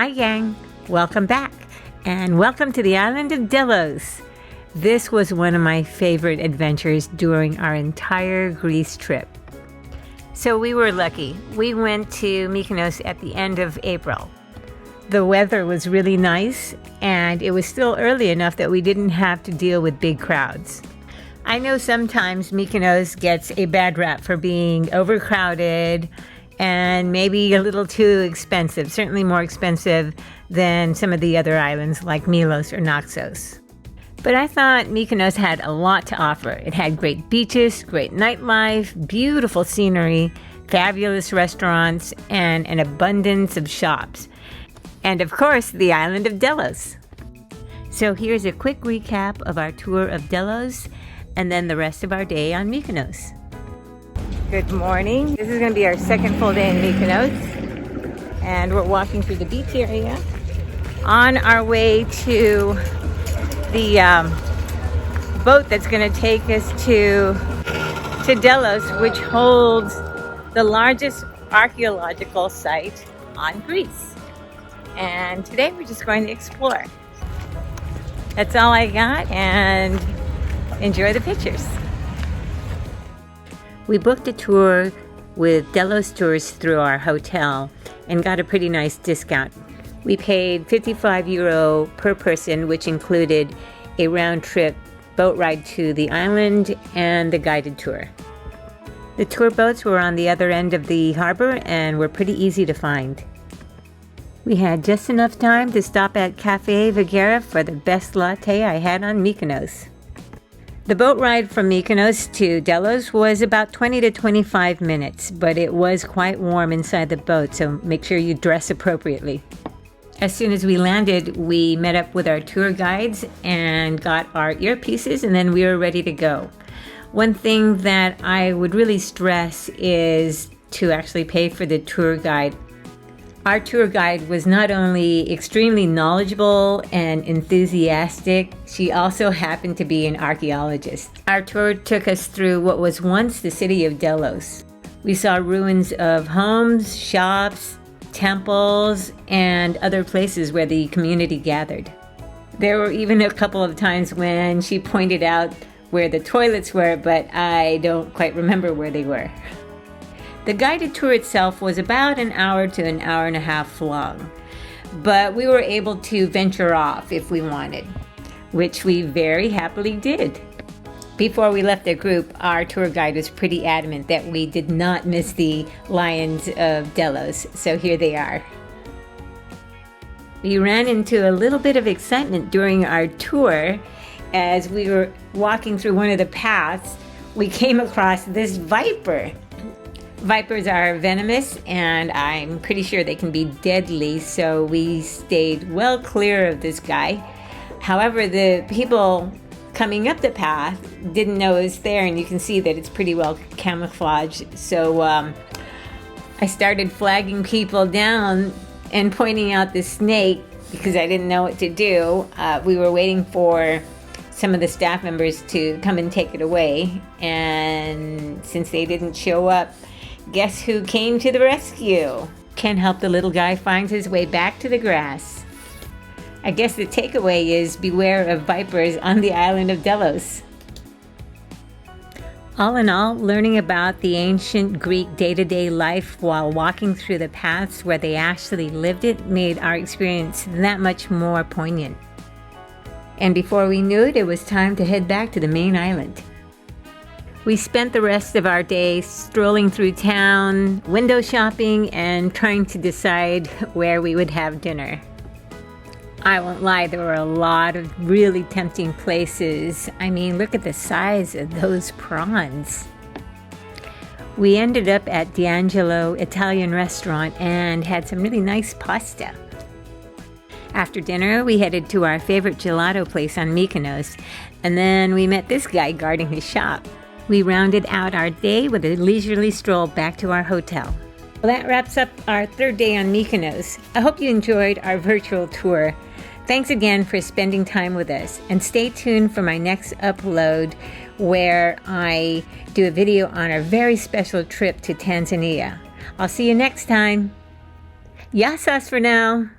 Hi gang, welcome back and welcome to the island of Delos. This was one of my favorite adventures during our entire Greece trip. So we were lucky. We went to Mykonos at the end of April. The weather was really nice and it was still early enough that we didn't have to deal with big crowds. I know sometimes Mykonos gets a bad rap for being overcrowded and maybe a little too expensive, certainly more expensive than some of the other islands like Milos or Naxos. But I thought Mykonos had a lot to offer. It had great beaches, great nightlife, beautiful scenery, fabulous restaurants, and an abundance of shops. And of course, the island of Delos. So here's a quick recap of our tour of Delos and then the rest of our day on Mykonos. Good morning. This is going to be our second full day in Mykonos, and we're walking through the beach area on our way to the boat that's going to take us to Delos, which holds the largest archaeological site on Greece. And today we're just going to explore. That's all I got, and enjoy the pictures. We booked a tour with Delos Tours through our hotel and got a pretty nice discount. We paid €55 per person, which included a round-trip boat ride to the island and the guided tour. The tour boats were on the other end of the harbor and were pretty easy to find. We had just enough time to stop at Cafe Vagera for the best latte I had on Mykonos. The boat ride from Mykonos to Delos was about 20 to 25 minutes, but it was quite warm inside the boat, so make sure you dress appropriately. As soon as we landed, we met up with our tour guides and got our earpieces, and then we were ready to go. One thing that I would really stress is to actually pay for the tour guide. Our tour guide was not only extremely knowledgeable and enthusiastic, she also happened to be an archaeologist. Our tour took us through what was once the city of Delos. We saw ruins of homes, shops, temples, and other places where the community gathered. There were even a couple of times when she pointed out where the toilets were, but I don't quite remember where they were. The guided tour itself was about an hour to an hour and a half long, but we were able to venture off if we wanted, which we very happily did. Before we left the group, our tour guide was pretty adamant that we did not miss the lions of Delos, so here they are. We ran into a little bit of excitement during our tour. As we were walking through one of the paths, we came across this viper. Vipers are venomous, and I'm pretty sure they can be deadly, so we stayed well clear of this guy. However, the people coming up the path didn't know it was there, and you can see that it's pretty well camouflaged. So I started flagging people down and pointing out the snake because I didn't know what to do. We were waiting for some of the staff members to come and take it away, and since they didn't show up, guess who came to the rescue? Can't help the little guy finds his way back to the grass. I guess the takeaway is beware of vipers on the island of Delos. All in all, learning about the ancient Greek day-to-day life while walking through the paths where they actually lived it made our experience that much more poignant. And before we knew it, it was time to head back to the main island. We spent the rest of our day strolling through town, window shopping, and trying to decide where we would have dinner. I won't lie, there were a lot of really tempting places. I mean, look at the size of those prawns. We ended up at D'Angelo Italian restaurant and had some really nice pasta. After dinner, we headed to our favorite gelato place on Mykonos, and then we met this guy guarding his shop. We rounded out our day with a leisurely stroll back to our hotel. Well, that wraps up our third day on Mykonos. I hope you enjoyed our virtual tour. Thanks again for spending time with us, and stay tuned for my next upload where I do a video on our very special trip to Tanzania. I'll see you next time. Yassas for now.